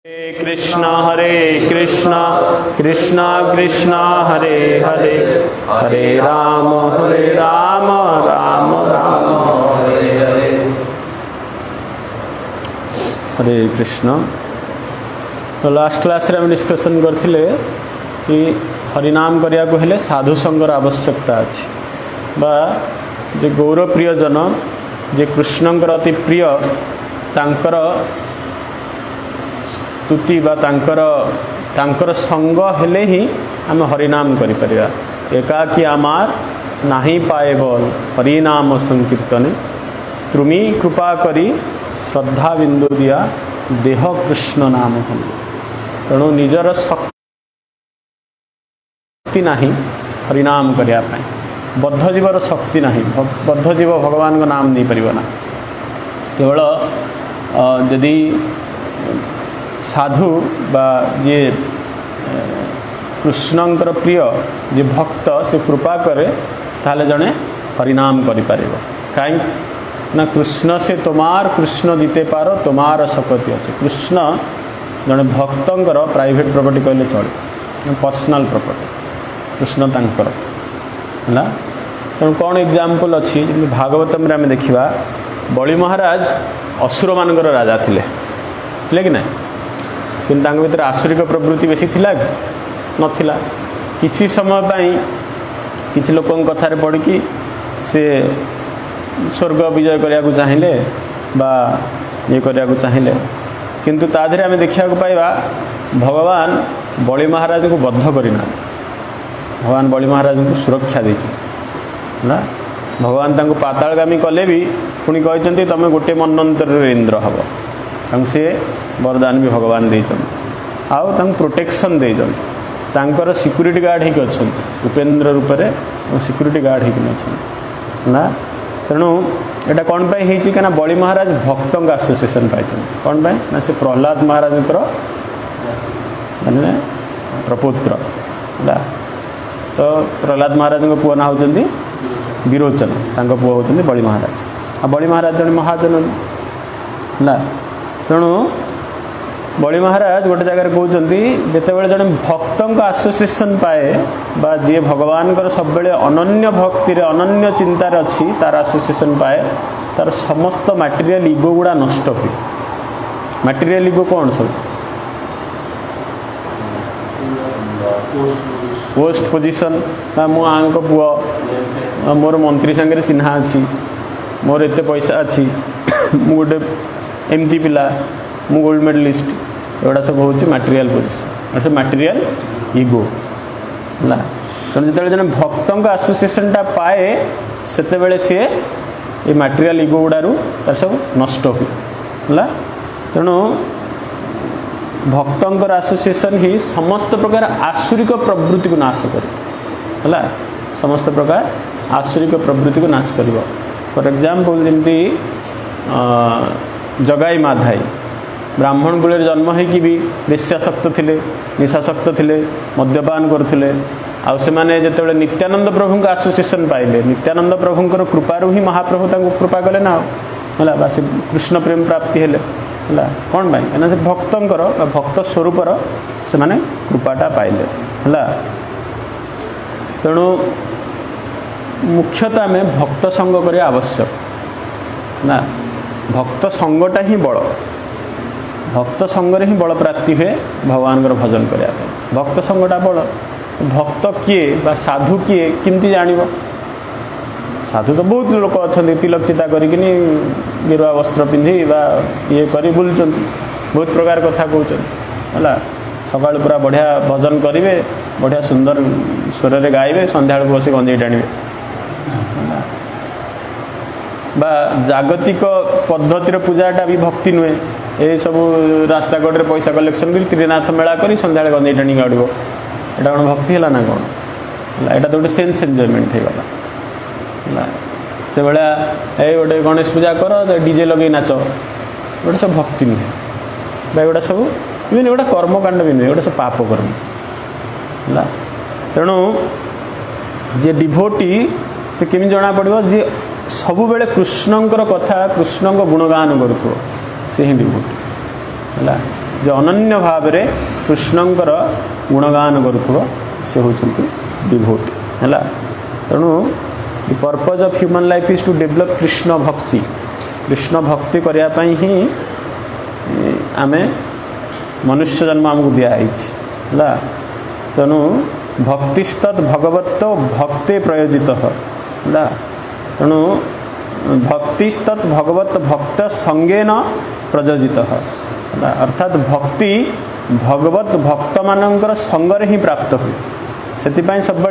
हरे कृष्ण कृष्ण कृष्ण हरे हरे हरे राम राम राम हरे हरे। हरे कृष्ण। तो last class रे हम डिस्कशन करथिले कि हरिनाम करिया को हेले साधु संगर आवश्यकता अछि बा जे गौर प्रिय जन जे कृष्णंकर अति प्रिय तांकर स्तुति बा तांकर संग हेले ही आम हरिनाम करि परिया। एकाकी आमार नाही पाए बोल हरिनाम संकीर्तने तुमी कृपा करी श्रद्धा बिंदु दिया देह कृष्ण नाम हम। तेणु निजर शक्ति नाही हरिनाम करिया पाए, बद्ध जीवर शक्ति नाही, बद्ध जीव भगवान का नाम नहीं परिबो ना। केवल यदि साधु बा जे कृष्णंकर प्रिय जे भक्त से कृपा करे ताले जने हरिनाम करि परिबो। काई ना कृष्ण से तुम्हार कृष्ण जीते पारो तुम्हार शक्ति अच्छे। कृष्ण जने भक्तंकर प्राइवेट प्रॉपर्टी कहले चले, पर्सनल प्रॉपर्टी कृष्ण तांकर है। तेणु कौन एग्जाम्पल अच्छी भागवतम आम देखा बलि महाराज असुर मानकर राजा थिले कि ना, किंतु भीतर आसुरिक प्रवृत्ति बेसी थिला कि नथिला। किछि समय पाई किछि लोकन कथारे पड़ी कि से स्वर्ग विजय करिया को चाहिए बा ये करिया को चाहिए, किंतु ता देहरे आम देखा पाइबा भगवान बलि महाराज को बद्ध करना, भगवान बलि महाराज को सुरक्षा देछि ना। भगवान तांको पातालगामी कले भी पुणी कहते तुम गोटे मनंतर इंद्र हम, से वरदान भी भगवान देछन आउ तांको प्रोटेक्शन देछन। तांकर सिक्यूरीटी गार्ड ही अच्छा उपेन्द्र रूप में सिक्यूरीटी गार्ड ही अच्छा ना। तेणु यहाँ कौन पाई होती क्या बलि महाराज भक्तों एसोसिएशन पाई कौन पाई ना से प्रहलाद महाराज माने प्रपुत्र है। तो प्रहलाद महाराज पुओ ना होती विरोचन, तांको पुओ होती बलि महाराज। आ बलि महाराज जन महाजन है। तेणु बलि महाराज गोटे जगह कहते जितेबाला जड़े भक्तों एसोसिएशन पाए बा जी भगवान सब बेले अनन्य भक्ति अनन्य चिंतार अच्छी तार एसोसिएशन पाए, तार समस्त मटेरियल इगो गुड़ा नष्ट हुए। मटेरियल इगो कौन सब पोस्ट पोजिशन, मो आंक पुओ मोर मंत्री संगे चिन्हा अच्छी, मोर एत पैसा अच्छी, मु गोटे एमती पिला, मु गोल्ड मेडलिस्ट, एगुड़ा सब हूँ मटेरियल पोजिशन, सब मटेरियल इगो है। तेणु जो जन भक्तों एसोसिएशनटा पाए से सी ये मटेरियल इगो गुड़ारू तार सब नष्ट हुए। तेणु भक्तों एसोसिएशन ही समस्त प्रकार आसुरिक प्रवृत्ति को नाश करे, समस्त प्रकार आसुरिक प्रवृत्ति को नाश कर। फॉर एग्जाम्पल जमती जगाई माधाई ब्राह्मण कूल जन्म होगी भी वेश्यासक्त थे, निशासक्त थे, मद्यपान करते आउ से माने जिते नित्यानंद प्रभु का एसोसिएशन पाइले, नित्यानंद प्रभुंर कृपारू ही महाप्रभु तांको कृपा कले ना है बा से कृष्ण प्रेम प्राप्ति हेले है। कौन पाई कहना से भक्तंकर भक्त स्वरूपर से माने कृपाटा पाइले है। तेणु मुख्यतः में भक्त संग करिया आवश्यक ना। भक्त संगटा ही बड़, भक्त संगरे ही बड़ प्राप्ति हुए भगवान भजन करने। भक्त संगटा बड़। भक्त किए बा साधु किए किमती जानिबो? साधु तो बहुत लोक अच्छा तिलक चिता करके गेरुआ वस्त्र पिंधि बा ये करी बुलुचन, बहुत प्रकार कथा कहते है। सका पूरा बढ़िया भजन करेंगे, बढ़िया सुंदर स्वर में गाइबे, संध्या बस गंजेई टाणिबे बा जागतिक पद्धतिर पूजाटा भी भक्ति नुहे। ये सब रास्ता कड़े पैसा कलेक्शन कर त्रिनाथ मेला कर संध्या गंजेई टाणी गाड़ब, यहाँ कौन भक्ति है ना कौन? यहाँ तो गोटे सेन्स एंजॉयमेंट हो गला से भाया। ये गोटे गणेश पूजा कर डीजे लगे नाच, गोटे सब भक्ति नुहे भाई, गोटा सब इवन गोटे कर्मकांड भी नुहे, गोटे सब पाप कर्म है। तेणु जे डिभोटी से केमी जना पड़ो जे सबु बेले कृष्णंकर कथा कृष्ण गुणगान करुथो से ही डिभोटी है। जो अनन्य भाव में कृष्णंकर गुणगान करुव से होती डिभोटी है। तेणु the purpose of human life is to develop Krishna bhakti. Krishna भक्ति करने ही आमे मनुष्य जन्म आमको दिखाई है। तेणु भक्तिस्तत् भगवत भक्ते प्रयोजित है। तेणु भक्तिस्तत् भगवत भक्त संगेन प्रयोजित है। अर्थात भक्ति भगवत भक्त मानकर संगरे ही प्राप्त हुए। से सब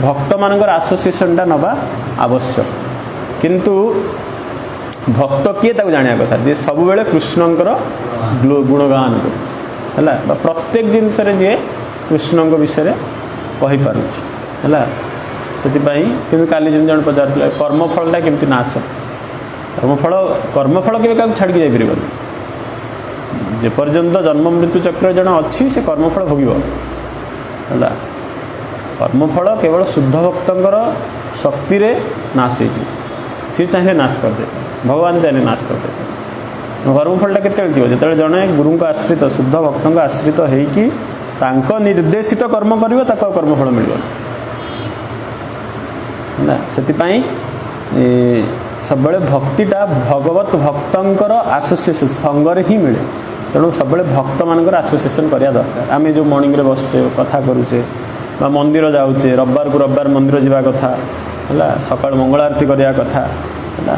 भक्त मानकर एसोसिएशनटा नवा आवश्यक। किंतु भक्त किए ताको जानिया कथा जे सब बेले कृष्णंकर गुणगान कर प्रत्येक जिनस जे कृष्ण विषय कही पारुछ है। से काली जन पचार कर्मफलटा केमती नाश कर्मफल के छाड़ के जापर जेपर्यंत जन्म मृत्यु चक्र जन अच्छी से कर्मफल भोग है। कर्मफल केवल शुद्ध भक्तर शक्ति रे नाश हो सी चाहिए नाश करदे भगवान चाहिए नाश करदे। कर्मफलटा केते जो जड़े गुरु को आश्रित शुद्ध भक्त आश्रित होकी निर्देशित कर्म कर कर्मफल मिल सब भक्तिटा भगवत भक्तर एसोसिएशन संगरे ही मिले। तेणु सब भक्त मानकर एसोसिएशन करा दरकार। आम जो मॉर्निंग रे बसुचे कथा करुचे बा मंदिर जाऊे रविवार को रविवार मंदिर जावा कथा है। सकाल मंगल आरती करवा कथा है।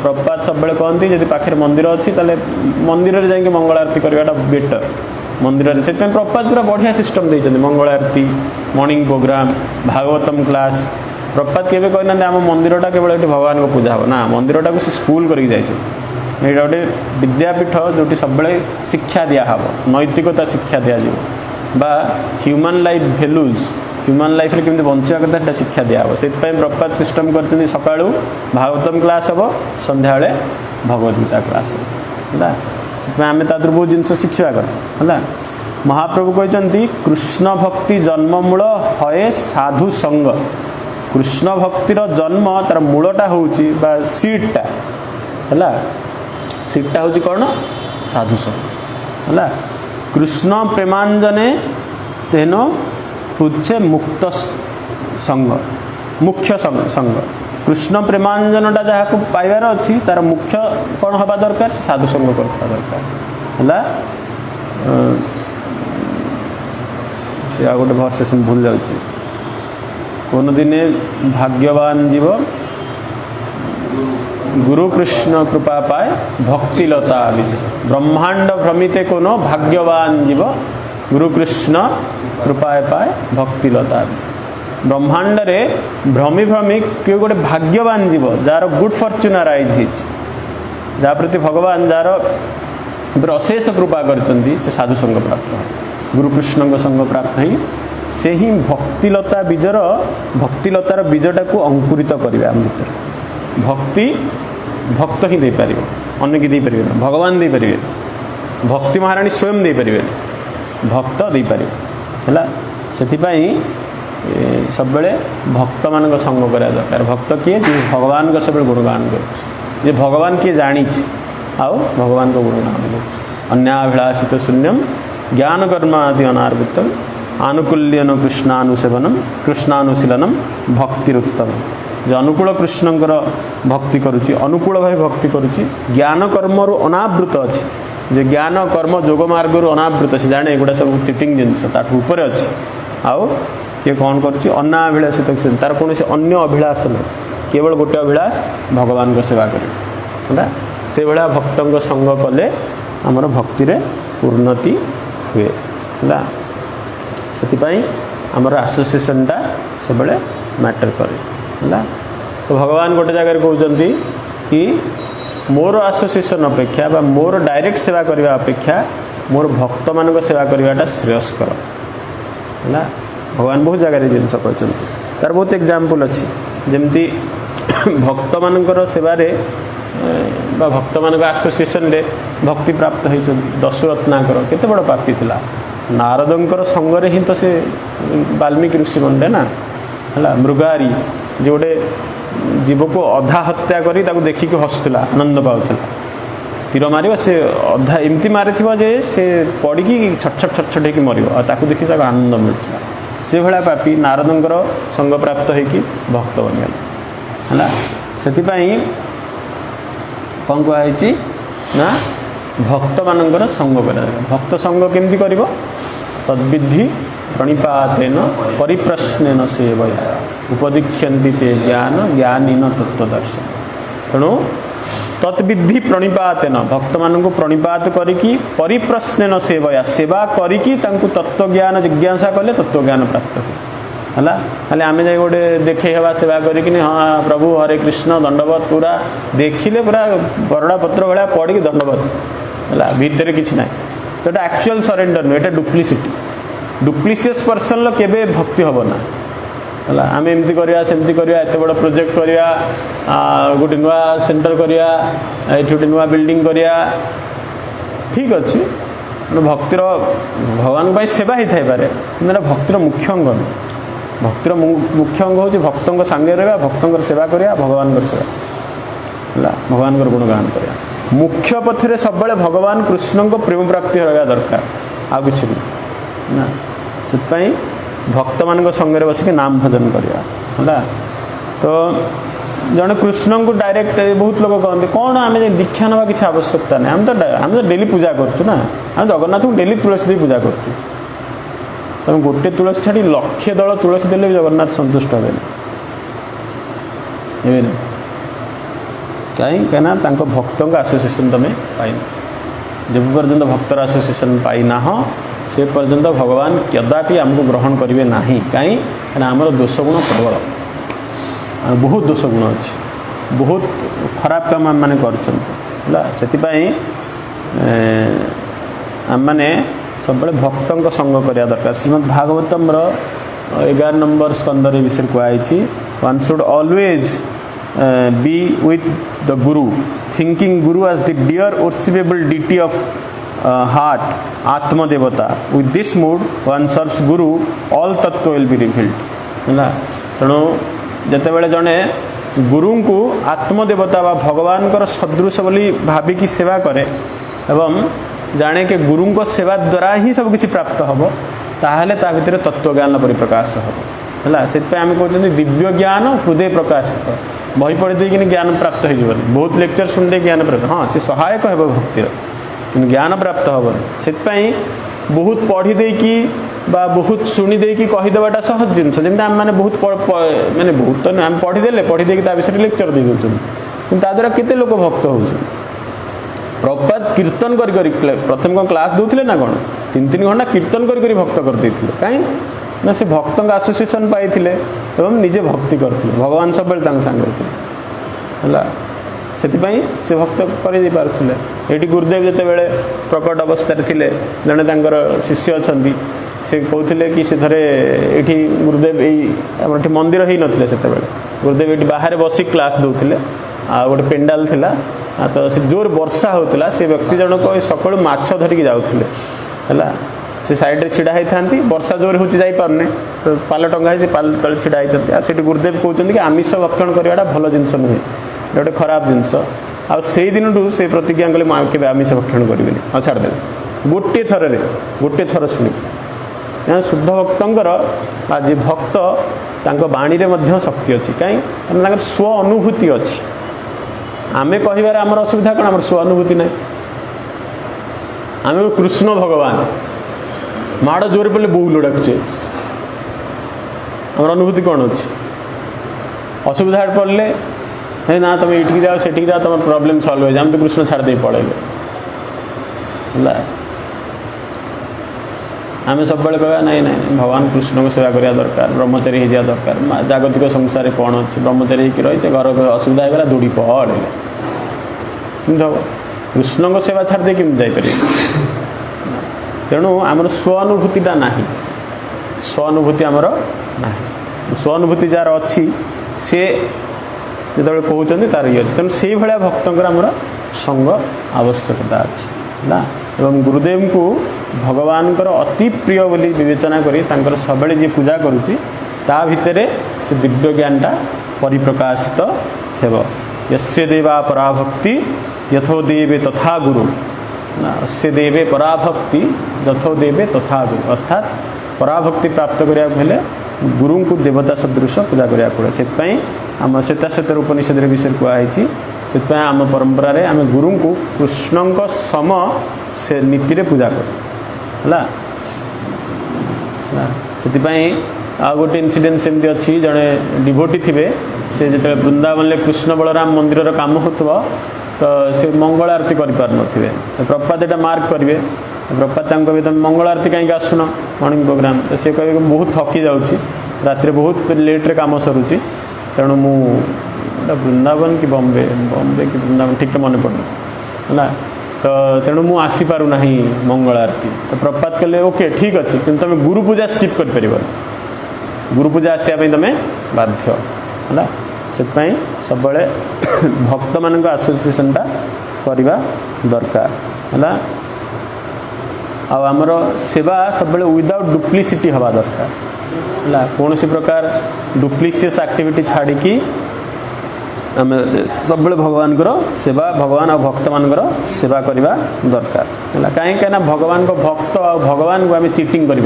प्रपात सब कहती जब पाखे मंदिर अच्छी ताले मंदिर में जाकि मंगल आरती करवाटा बेटर। मंदिर से प्रपात पूरा बढ़िया सिस्टम देते मंगल आरती मॉर्निंग प्रोग्राम भागवतम क्लास। प्रपात के कहना आम मंदिरटा केवल ये भगवान को पूजा हो ना मंदिरटा को स्कूल करके जाइए गोटे विद्यापीठ जो सब शिक्षा दिहब नैतिकता शिक्षा दिज्व human life values human life रे केमती बंचा कथा शिक्षा दिहब से प्रपात सिस्टम कर सका भागवतम क्लास हम संध्या भगवद गीता क्लास है। आम तर बहुत जिन शिखा कथा है। महाप्रभु कहते कृष्ण भक्ति जन्ममूल हए साधु संग। कृष्ण भक्तिर जन्म तार मूलटा हूँ सीडटा है। सीडटा हूँ कौन साधु संग है। कृष्ण प्रेमांजने तेन तुच्छे मुक्त संग मुख्य संग। कृष्ण प्रेमांजनटा जहाँ को पाइबार अच्छी तार मुख्य कौन हवा दरकार साधु संग कर दरकार है। आ गोटे भर्सेस भूल जाऊँ कौन दिने भाग्यवान जीव गुरु कृष्ण कृपा पाए भक्तिलता विजय। ब्रह्मांड भ्रमिते कोनो भाग्यवान जीव गुरु कृष्ण कृपा पाए भक्तिलता विजय। ब्रह्मांड रे भ्रमी भ्रमी किए गोटे भाग्यवान जीव जार गुड फॉर्च्यून अराइज जहाँ प्रति भगवान जार अशेष कृपा करछंती से साधु संग प्राप्त है गुरु कृष्ण संग प्राप्त है। से ही भक्तिलता बीजर भक्तिलतार बीजटा को अंकुरित करेंगे आम भर भक्ति भक्त ही दे पार अन्य कि देपर भगवान दे पारे भक्ति महाराणी स्वयं दे पारे भक्त दे पारे है। से सब भक्त मान संग करा दरकार। भक्त किए भगवान सब गुणगान कर भगवान किए जानी आउ भगवान को गुणगान कर अन्याभिलाषित शून्यम ज्ञान कर्मादि अनार्भित आनुकूल्यन कृष्णानुसेवनम कृष्णानुशीलनम भक्तिरुत्तम। जो अनुकूल कृष्णंकर भक्ति करुच्ची अनुकूल भाई भक्ति करुच्ची ज्ञान कर्म अनावृत अच्छी जो ज्ञान कर्म जोग मार्ग अनावृत से जाने एगुड़ा सब चिटिंग जिनस ऊपर अच्छी आउ किए कौन करुच्ची अनाभिलाषित तार कौन से अन्य अभिलाष ना केवल गोटे अभिलाष भगवान को सेवा कर से भाया भक्तों संग कले आमर भक्ति रे उन्नति हुए है। से आमर एसोसिएशनटा से बड़े मैटर करे है। तो भगवान गोटे जगह कहते कि मोर एसोसिएशन अपेक्षा बा मोर डायरेक्ट सेवा करने अपेक्षा मोर भक्त मान सेवा करवाटा श्रेयस्कर है। भगवान बहुत जगह जिनस कहते तार बहुत एग्जाम्पल अच्छी जमती भक्त मान सेवारे भक्त मान एसोसिएशन रे भक्ति प्राप्त होती दशरत्नाकर केते बड़ पापी थिला नारदंकर संगरे ही तो से वाल्मीकि ऋषि बनले ना है। मृगारी जो गोटे जीव को अधा हत्या करी देखिक हसुला आनंद पाला तीर मार से अधा एमती मारी जे से पड़ी छट छट छट छट हो मर ताकू देखी आनंद मिलता से भाया पापी नारदंकर संग प्राप्त होगी भक्त बनीगला है से कौन कहुई ना भक्त मानकर संग कर भक्त संग केमती कर तद्विधि प्रणिपातेन परिप्रश्नेन सेवया उपदीक्षन्ति ते ज्ञान ज्ञानीन तत्वदर्शन तेणु तत्विधि प्रणिपातेन भक्त मानक प्रणिपात करिकी परिप्रश्नेन सेवया सेवा करिकी तांकु तत्वज्ञान जिज्ञासा कले तत्वज्ञान प्राप्त है खाली आम जा गोटे देखे हवा सेवा करी हाँ प्रभु हरे कृष्ण दंडवत पूरा देखिले पूरा बरड़ा पत्र भाया पड़ी दंडवत है भितर किसी ना तो ये एक्चुअल सरेंडर नुह ये डुप्लीसीटी डुप्लीसियस पर्सन केबे भक्ति हम ना है आम एमती करवा सेमती करवा एत बड़ प्रोजेक्ट करवा गोटे नुआ सेंटर करवा ये गोटे नुआ बिल्डिंग करवा ठीक अच्छे भक्तिर भगवान सेवा ही थाई पारे कि भक्तिर मुख्य अंग भक्तिर मुख्य अंग हूँ भक्तों सांगे रहा भक्तों सेवा करवा भगवान सेवा है भगवान गुणगान करवा मुख्य पथरे सब भगवान कृष्ण को प्रेम प्राप्ति रहा दरकार आ कि ना से भक्त मान संगे बसिक नाम भजन करवा है तो जड़े कृष्ण को डायरेक्ट बहुत लोग कहते कौन आम दीक्षा ना किसी आवश्यकता नहीं आम तो डेली पूजा करूँ आम जगन्नाथ को डेली तुलसी दे पूजा करूँ तुम गोटे तुलसी छाड़ी लक्षे दल तुलसी देले भी जगन्नाथ संतुष्ट हे ना कहीं भक्तों का एसोसिएशन तुम्हें पाइन जब पर्यंत भक्तर एसोसिएशन पाइना से पर्यंत भगवान कदापि आमको ग्रहण करेंगे ना कहीं आमर दोष गुण प्रबल बहुत दोष गुण अच्छे बहुत खराब काम आम मैंने कर आम मैंने सब भक्तों संग करवा दरकार श्रीमद् भागवतम 11 नंबर स्कंदर विषय कहुई one should always be with the guru thinking guru as the dear worshipable deity of heart आत्मदेवता with this mood one serves guru all तत्व विल बी रिवील्ड है तेणु जितेबाला जड़े गुरु को आत्मदेवता व भगवान सदृश बोली भाविकी सेवा करे एवं जाने के गुरु को सेवा द्वारा ही सब किसी प्राप्त हम ताहले ता भितर तत्वज्ञान परिप्रकाश हम है से आम कहते दिव्य ज्ञान हृदय प्रकाशित बही पढ़ी देकिन ज्ञान प्राप्त हो बहुत लेक्चर सुनते ज्ञान प्राप्त हाँ सी सहायक है भक्तिर कि ज्ञान प्राप्त हेनी से बहुत पढ़ी देकी बा बहुत शुणी देकी कहीदेटा सहज जिनस जमी आम मैंने बहुत माने बहुत तो आम पढ़ीदे पढ़ी देकी विषय लेक्चर दे दूँ कि द्वारा केते लोक भक्त हो प्रपात कीर्तन कर प्रथम कौन क्लास दूसरे ना कौन 3-3 घंटा कीर्तन कर भक्त करते कहीं ना से भक्तों एसोसिएशन पाई एवं निजे भक्ति करते भगवान सब सांगे है से भक्त कर गुरुदेव जिते बड़े प्रकट अवस्था थे जड़े शिष्य अच्छा से कहते कि से थे ये गुरुदेव ये मंदिर ही नथिले से गुरुदेव ये बाहर बसी क्लास दूसरे आ गोटे पेंडाल थिला तो से जोर वर्षा होता से व्यक्ति जनक सकाल माछ धरिकी जाऊे है से साइड छिड़ा होती वर्षा जोर हो जापे तो पाल टंगा पाल तले छिड़ा होती गुरुदेव कहते कि आमिष भक्षण करवाटा भल जिनस नुहे गोटे खराब जिनस आई दिन से प्रतिज्ञा कले के आमिष भक्षण करेंगे हाँ छाड़दे गोटे थर शुणी शुद्ध भक्तर आज भक्त बाणी में शक्ति अच्छी कहीं स्व अनुभूति अच्छी आमे कहिबार आमर असुविधा कौन आम स्व अनुभूति ना आम कृष्ण भगवान माड़ जोर पड़े बहु डाकुचे आम अनुभूति कौन अच्छी असुविधा पड़े है ना तुम ये जाओ से जाओ तुम प्रॉब्लम सॉल्व हो जाए हम तो कृष्ण छाड़ दे पड़ेगा आम सब कह ना भगवान कृष्ण को सेवा करवा दरकार ब्रह्मचारी हो जाए दरकार जागतिक संसार कौन अच्छे ब्रह्मचारी होकर रही घर असुविधा होगा दौड़ी पड़े कि कृष्ण को सेवा छाड़ दे कमी जापर तेणु आमर स्वानुभूतिटा ना स्वानुभूति आमर ना स्वानुभूति जार अच्छी सी जो कहते तार ये तेणु से भाया भक्तर आमर संग आवश्यकता अच्छी एवं गुरुदेव को भगवान अति प्रिय बोली विवेचना करी सब जी पूजा करुच्ची ता भितर से दिव्य ज्ञानटा परिप्रकाशित हेब यस्य देवा पराभक्ति यथो देवे तथा गुरु से देवे पराभक्ति यथो देवे तथा गुरु अर्थात पराभक्ति प्राप्त करिया हेले गुरु को देवता सदृश पूजा करिया पड़े से आम श्वेताश्वेतर उपनिषद विषय कहुई से आम परंपरा रे आम गुरु को कृष्ण सम से नीति रे पूजा कर आ गोटे इनसीडेंट सेमती अच्छी जड़े डिभोटी थे से जो वृंदावन में कृष्ण बलराम मंदिर काम हो तो से मंगल आरती करें प्रपात एटा मार्क करेंगे प्रपात भी तुम मंगल आरती कहीं आसुन मॉर्निंग प्रोग्राम तो सी कह बहुत थकी जाऊँगी रात बहुत लेट्रे काम सरुची तेणु मु वृंदावन कि बॉम्बे बॉम्बे कि वृंदावन ठीक मन पड़ना है तो तेणु मु आसीपार ना मंगल आरती तो प्रपात कले ओके ठीक अच्छे कि तुम गुरु पूजा स्किप कर गुरु पूजा आसापी तुम बाध्य है से सब भक्त मान आसोसिएशनटा करवा दरकार है आमर सेवा सब विदाउट डुप्लीसिटी हवा दरकार है कौन सी प्रकार डुप्लीसियस एक्टिविटी छाड़ी आम सब भगवान सेवा भगवान और भक्त मान सेवा करवा दरकार है कहीं भगवान को भक्त और भगवान को आम चिटिंग कर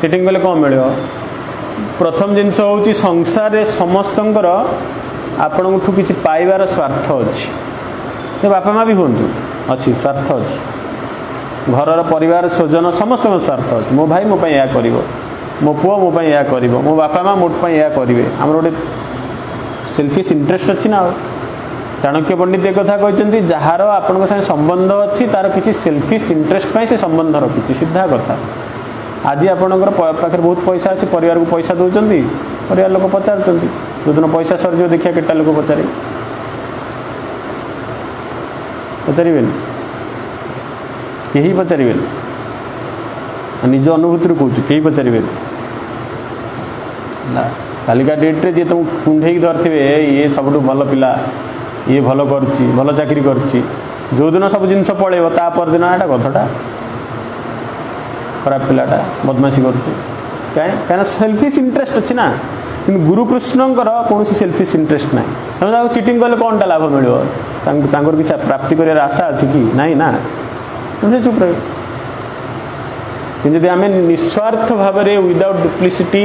चिटिंग कले कौन मिले प्रथम जिनस हूँ संसार रे समस्त आपण किसी पाइबार स्वार्थ अच्छी बापा माँ भी हूँ अच्छी स्वार्थ अच्छी घर परिवार स्वजन समस्त स्वार्थ अच्छी मो भाई मो या कर मो पुओ मो या कर मो बापा माँ मोट या करेंगे आम गोटे सेल्फिश इंटरेस्ट अच्छी ना चाणक्य पंडित एक कथा कहते जार आपण साथ संबंध अच्छी तार किसी सेल्फिश इंटरेस्ट से संबंध रखी सीधा कथा आज आपणकर पाखे बहुत पैसा अच्छे परिवार को पैसा दौरान परिवार लोक पचार जो दिन पैसा सर देखिए केटा लोक पचारे पचारे कहीं पचारे निज अनुभूति कहूँ कहीं पचारे कालिका डेट्रे जी तुम कुंडे धरते ये सब भल पिला ये भल कर चाकरी कर जो दिन सब जिन पलैब ता परदिन एटा गधटा खराब पिलाटा बदमाशी कहीं सेल्फिश इंटरेस्ट अच्छी ना कि गुरु कृष्ण कौन सेल्फिश इंटरेस्ट ना तुम चिटिंग कले कौन टा लाभ मिले किसी प्राप्ति कर आशा अच्छी कि ना तुम चुप रहे कि आम निस्वार्थ भाव में विदाउट डुप्लीसिटी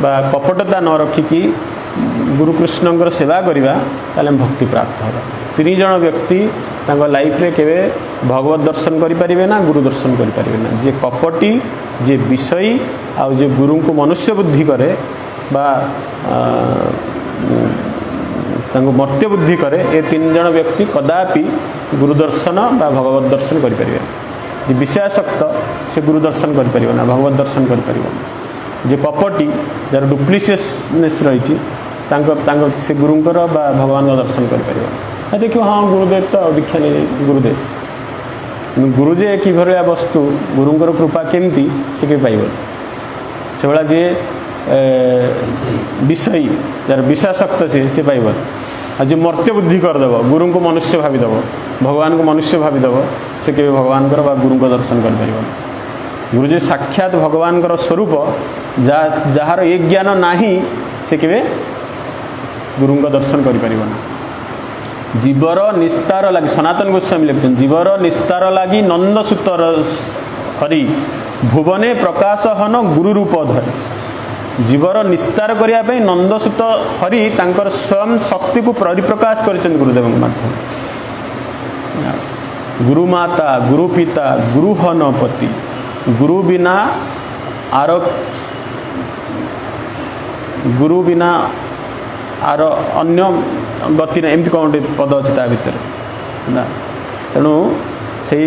बा कपटता न रखिकी गुरु कृष्ण सेवा करवा ताले भक्ति प्राप्त होगा 3 जन व्यक्ति लाइफ रे केवे भगवत दर्शन करें ना गुरु दर्शन करें ना जे कपटी जे विषयी आउ जे गुरु को मनुष्य बुद्धि करे बा मर्त्य बुद्धि करे ये 3 जन व्यक्ति कदापि गुरु दर्शन बा भगवत दर्शन करें जे विषयासक्त से गुरु दर्शन करें ना भगवत दर्शन करें जे कपटी जार डुप्लीसियसनेस रही से गुरुंकर बा भगवान का दर्शन करें देखिए हाँ गुरुदेव तो दीक्षा नहीं गुरुदेव गुरुजे कि वस्तु गुरुंकर कृपा केमती से कि पाइब से भाया जी विषयी जार विषयासक्त से पाइब आ जो मर्त्य बुद्धि करदेव गुरु को मनुष्य भावीदेव भगवान को मनुष्य भावीदेव से कि भगवान बा गुरु को दर्शन कर गुरुजी साक्षात भगवान स्वरूप जार ये ज्ञान नाही से केवे गुरु का दर्शन करें जीवर निस्तार लगी सनातन गोस्वामी लिखते जीवर निस्तार लगी नंदसूतर हरि भुवने प्रकाश हन गुरु रूप धरी जीवर निस्तार करने नंदसूत हरि तांकर स्वयं शक्ति को परिप्रकाश कर गुरुदेव माध्यम गुरुमाता गुरु पिता गुरु हनपति गुरु बिना आर गुरु बिना आर अन्य गति ना एमती कौन पद अच्छी ता भर ना तेणु से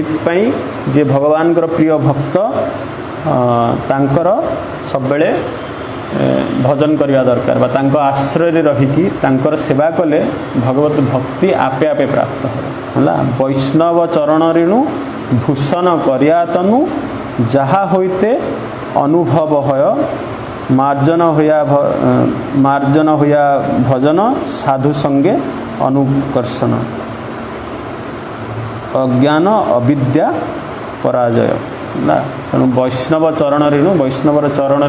जे भगवान प्रिय भक्त तांकर सब बेले भजन करवा दरकार बा तांको आश्रय रहीकि तांकर सेवा कले भगवत भक्ति आपे आपे प्राप्त होला वैष्णव चरण ऋणु भूषण करिया तनु जहा होइते अनुभव होय मार्जन होया भजन साधु संगे अनुकर्षण अज्ञान अविद्या पराजय ना तेणु वैष्णव चरण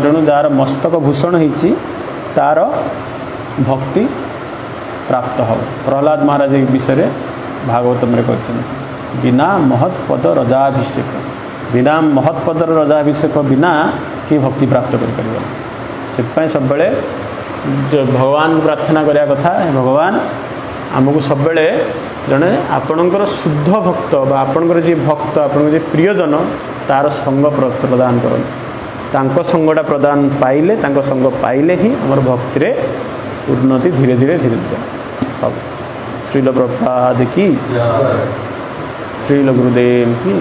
ऋणु जार मस्तक भूषण होती तार भक्ति प्राप्त हो। प्रहलाद महाराज एक विषय भागवतम कहते बिना महत्पद रजाभिषेक, बिना महत्पदर रजाभिषेक बिना कि भक्ति प्राप्त कर सब भगवान प्रार्थना करिया कथा। भगवान आमको सब जड़े आपणकर शुद्ध भक्त बा आपणकर जी भक्त आपण जी प्रियजन तार संग प्रदान करते संगटा प्रदान पाइले संग पाइले ही आमर भक्ति रे उन्नति धीरे धीरे धीरे धीरे हम। श्रील प्रभुपाद की, श्रील गुरुदेव की।